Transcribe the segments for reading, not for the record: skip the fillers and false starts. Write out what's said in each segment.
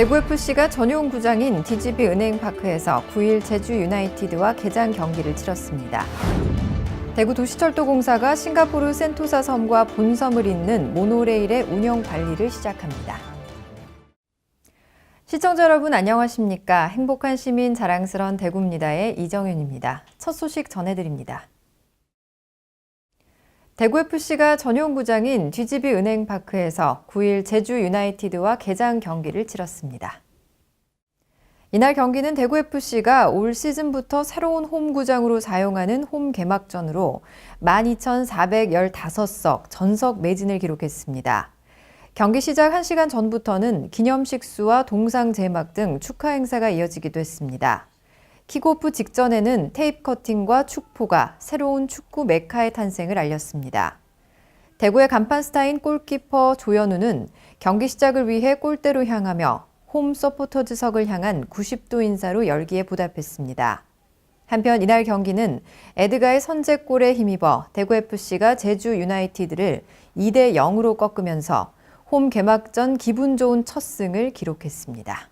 대구FC가 전용 구장인 DGB 은행파크에서 9일 제주 유나이티드와 개장 경기를 치렀습니다. 대구도시철도공사가 싱가포르 센토사 섬과 본섬을 잇는 모노레일의 운영 관리를 시작합니다. 시청자 여러분 안녕하십니까? 행복한 시민 자랑스러운 대구입니다의 이정윤입니다. 첫 소식 전해드립니다. 대구FC가 전용 구장인 DGB 은행파크에서 9일 제주 유나이티드와 개장 경기를 치렀습니다. 이날 경기는 대구FC가 올 시즌부터 새로운 홈 구장으로 사용하는 홈 개막전으로 12,415석 전석 매진을 기록했습니다. 경기 시작 1시간 전부터는 기념식 수와 동상 제막 등 축하 행사가 이어지기도 했습니다. 킥오프 직전에는 테이프 커팅과 축포가 새로운 축구 메카의 탄생을 알렸습니다. 대구의 간판 스타인 골키퍼 조현우는 경기 시작을 위해 골대로 향하며 홈 서포터즈석을 향한 90도 인사로 열기에 보답했습니다. 한편 이날 경기는 에드가의 선제골에 힘입어 대구FC가 제주 유나이티드를 2대 0으로 꺾으면서 홈 개막전 기분 좋은 첫 승을 기록했습니다.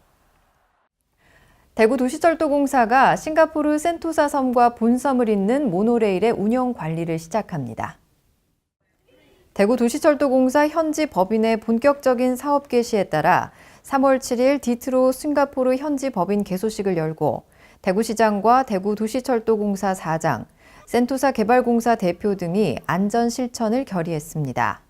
대구도시철도공사가 싱가포르 센토사 섬과 본섬을 잇는 모노레일의 운영 관리를 시작합니다. 대구도시철도공사 현지 법인의 본격적인 사업 개시에 따라 3월 7일 디트로 싱가포르 현지 법인 개소식을 열고 대구시장과 대구도시철도공사 사장, 센토사 개발공사 대표 등이 안전 실천을 결의했습니다.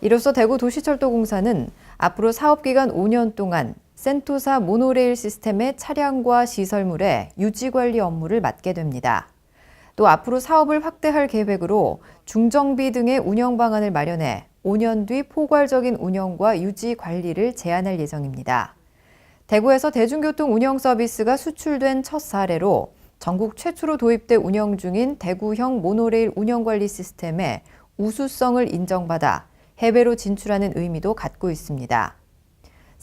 이로써 대구도시철도공사는 앞으로 사업기간 5년 동안 센토사 모노레일 시스템의 차량과 시설물의 유지관리 업무를 맡게 됩니다. 또 앞으로 사업을 확대할 계획으로 중정비 등의 운영 방안을 마련해 5년 뒤 포괄적인 운영과 유지 관리를 제안할 예정입니다. 대구에서 대중교통 운영 서비스가 수출된 첫 사례로 전국 최초로 도입돼 운영 중인 대구형 모노레일 운영관리 시스템의 우수성을 인정받아 해외로 진출하는 의미도 갖고 있습니다.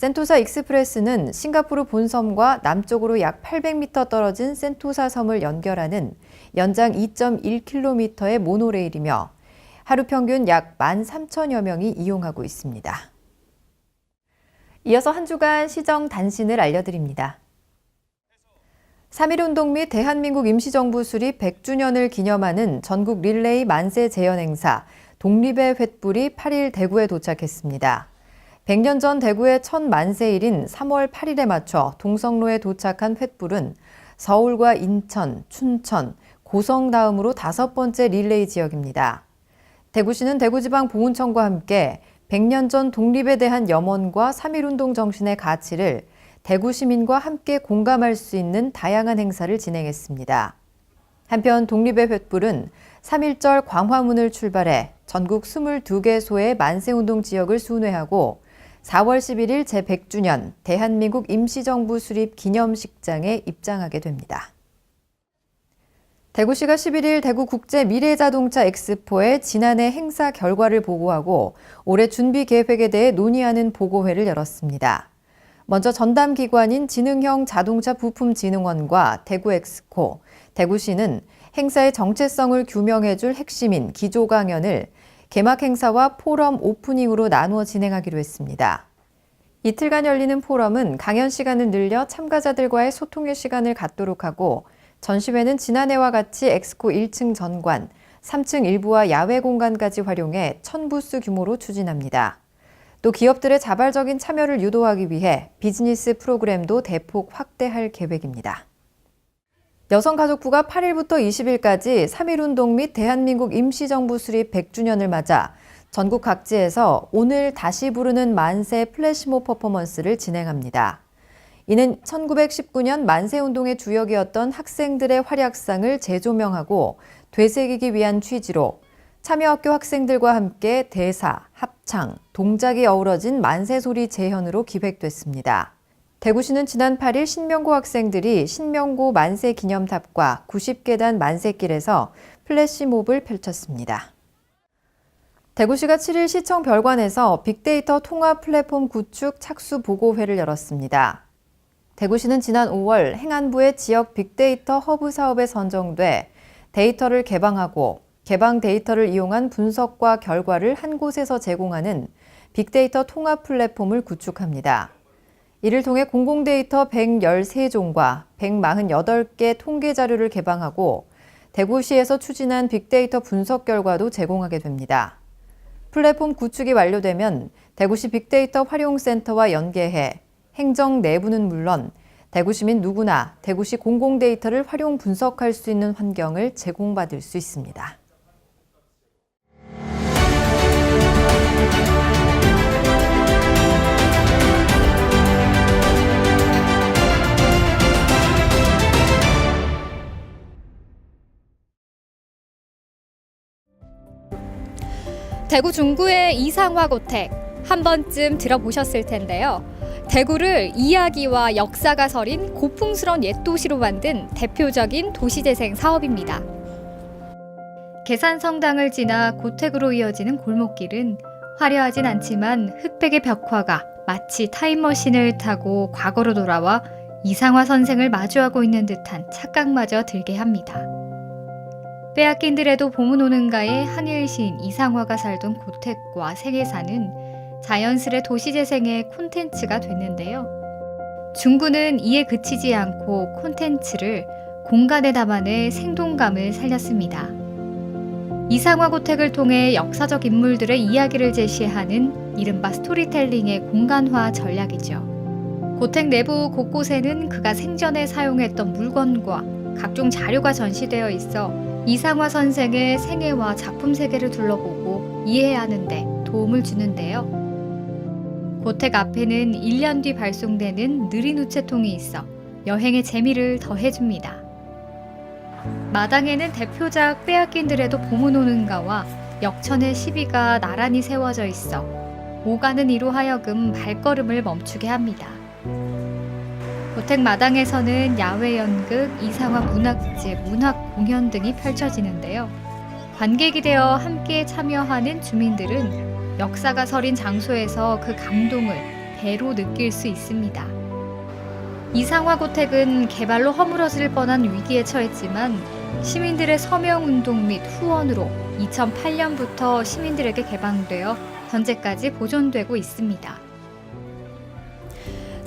센토사 익스프레스는 싱가포르 본섬과 남쪽으로 약 800m 떨어진 센토사 섬을 연결하는 연장 2.1km의 모노레일이며 하루 평균 약 13,000여 명이 이용하고 있습니다. 이어서 한 주간 시정 단신을 알려드립니다. 3.1운동 및 대한민국 임시정부 수립 100주년을 기념하는 전국 릴레이 만세 재현 행사 독립의 횃불이 8일 대구에 도착했습니다. 100년 전 대구의 첫 만세일인 3월 8일에 맞춰 동성로에 도착한 횃불은 서울과 인천, 춘천, 고성 다음으로 5번째 릴레이 지역입니다. 대구시는 대구지방보훈청과 함께 100년 전 독립에 대한 염원과 3.1운동 정신의 가치를 대구 시민과 함께 공감할 수 있는 다양한 행사를 진행했습니다. 한편 독립의 횃불은 3.1절 광화문을 출발해 전국 22개소의 만세운동 지역을 순회하고 4월 11일 제100주년 대한민국 임시정부 수립 기념식장에 입장하게 됩니다. 대구시가 11일 대구국제미래자동차 엑스포의 지난해 행사 결과를 보고하고 올해 준비 계획에 대해 논의하는 보고회를 열었습니다. 먼저 전담기관인 지능형 자동차 부품진흥원과 대구엑스코, 대구시는 행사의 정체성을 규명해줄 핵심인 기조 강연을 개막 행사와 포럼 오프닝으로 나누어 진행하기로 했습니다. 이틀간 열리는 포럼은 강연 시간을 늘려 참가자들과의 소통의 시간을 갖도록 하고 전시회는 지난해와 같이 엑스코 1층 전관, 3층 일부와 야외 공간까지 활용해 1000부스 규모로 추진합니다. 또 기업들의 자발적인 참여를 유도하기 위해 비즈니스 프로그램도 대폭 확대할 계획입니다. 여성가족부가 8일부터 20일까지 3.1운동 및 대한민국 임시정부 수립 100주년을 맞아 전국 각지에서 오늘 다시 부르는 만세 플래시몹 퍼포먼스를 진행합니다. 이는 1919년 만세운동의 주역이었던 학생들의 활약상을 재조명하고 되새기기 위한 취지로 참여학교 학생들과 함께 대사, 합창, 동작이 어우러진 만세소리 재현으로 기획됐습니다. 대구시는 지난 8일 신명고 학생들이 신명고 만세 기념탑과 90계단 만세길에서 플래시몹을 펼쳤습니다. 대구시가 7일 시청 별관에서 빅데이터 통합 플랫폼 구축 착수 보고회를 열었습니다. 대구시는 지난 5월 행안부의 지역 빅데이터 허브 사업에 선정돼 데이터를 개방하고 개방 데이터를 이용한 분석과 결과를 한 곳에서 제공하는 빅데이터 통합 플랫폼을 구축합니다. 이를 통해 공공데이터 113종과 148개 통계 자료를 개방하고 대구시에서 추진한 빅데이터 분석 결과도 제공하게 됩니다. 플랫폼 구축이 완료되면 대구시 빅데이터 활용센터와 연계해 행정 내부는 물론 대구시민 누구나 대구시 공공데이터를 활용 분석할 수 있는 환경을 제공받을 수 있습니다. 대구 중구의 이상화 고택 한 번쯤 들어보셨을 텐데요. 대구를 이야기와 역사가 서린 고풍스러운 옛도시로 만든 대표적인 도시재생 사업입니다. 계산성당을 지나 고택으로 이어지는 골목길은 화려하진 않지만 흑백의 벽화가 마치 타임머신을 타고 과거로 돌아와 이상화 선생을 마주하고 있는 듯한 착각마저 들게 합니다. 빼앗긴 들에도 봄은 오는가의 한일 시인 이상화가 살던 고택과 생애사는 자연스레 도시재생의 콘텐츠가 됐는데요. 중구는 이에 그치지 않고 콘텐츠를 공간에 담아내 생동감을 살렸습니다. 이상화 고택을 통해 역사적 인물들의 이야기를 제시하는 이른바 스토리텔링의 공간화 전략이죠. 고택 내부 곳곳에는 그가 생전에 사용했던 물건과 각종 자료가 전시되어 있어 이상화 선생의 생애와 작품 세계를 둘러보고 이해하는 데 도움을 주는데요. 고택 앞에는 1년 뒤 발송되는 느린 우체통이 있어 여행의 재미를 더해줍니다. 마당에는 대표작 빼앗긴 들에도 봄은 오는가와 역천의 시비가 나란히 세워져 있어 오가는 이로 하여금 발걸음을 멈추게 합니다. 고택 마당에서는 야외 연극, 이상화 문학제, 문학 공연 등이 펼쳐지는데요. 관객이 되어 함께 참여하는 주민들은 역사가 서린 장소에서 그 감동을 배로 느낄 수 있습니다. 이상화 고택은 개발로 허물어질 뻔한 위기에 처했지만 시민들의 서명운동 및 후원으로 2008년부터 시민들에게 개방되어 현재까지 보존되고 있습니다.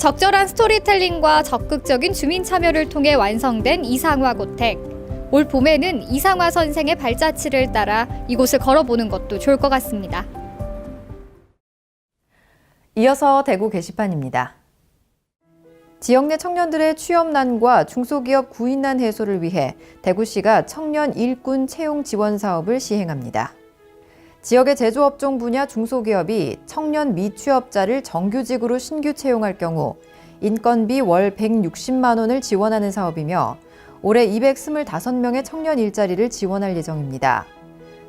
적절한 스토리텔링과 적극적인 주민 참여를 통해 완성된 이상화 고택. 올 봄에는 이상화 선생의 발자취를 따라 이곳을 걸어보는 것도 좋을 것 같습니다. 이어서 대구 게시판입니다. 지역 내 청년들의 취업난과 중소기업 구인난 해소를 위해 대구시가 청년 일꾼 채용 지원 사업을 시행합니다. 지역의 제조업종 분야 중소기업이 청년 미취업자를 정규직으로 신규 채용할 경우 인건비 월 160만 원을 지원하는 사업이며 올해 225명의 청년 일자리를 지원할 예정입니다.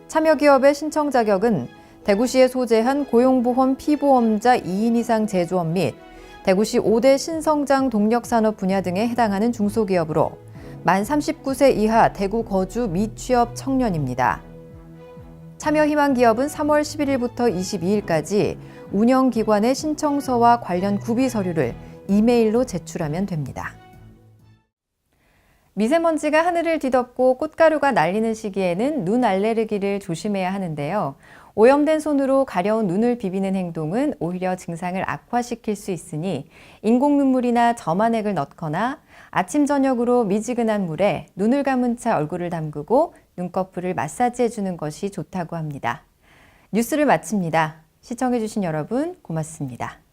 참여 기업의 신청 자격은 대구시에 소재한 고용보험 피보험자 2인 이상 제조업 및 대구시 5대 신성장 동력산업 분야 등에 해당하는 중소기업으로 만 39세 이하 대구 거주 미취업 청년입니다. 참여 희망 기업은 3월 11일부터 22일까지 운영기관의 신청서와 관련 구비 서류를 이메일로 제출하면 됩니다. 미세먼지가 하늘을 뒤덮고 꽃가루가 날리는 시기에는 눈 알레르기를 조심해야 하는데요. 오염된 손으로 가려운 눈을 비비는 행동은 오히려 증상을 악화시킬 수 있으니 인공 눈물이나 점안액을 넣거나 아침 저녁으로 미지근한 물에 눈을 감은 채 얼굴을 담그고 눈꺼풀을 마사지해주는 것이 좋다고 합니다. 뉴스를 마칩니다. 시청해주신 여러분 고맙습니다.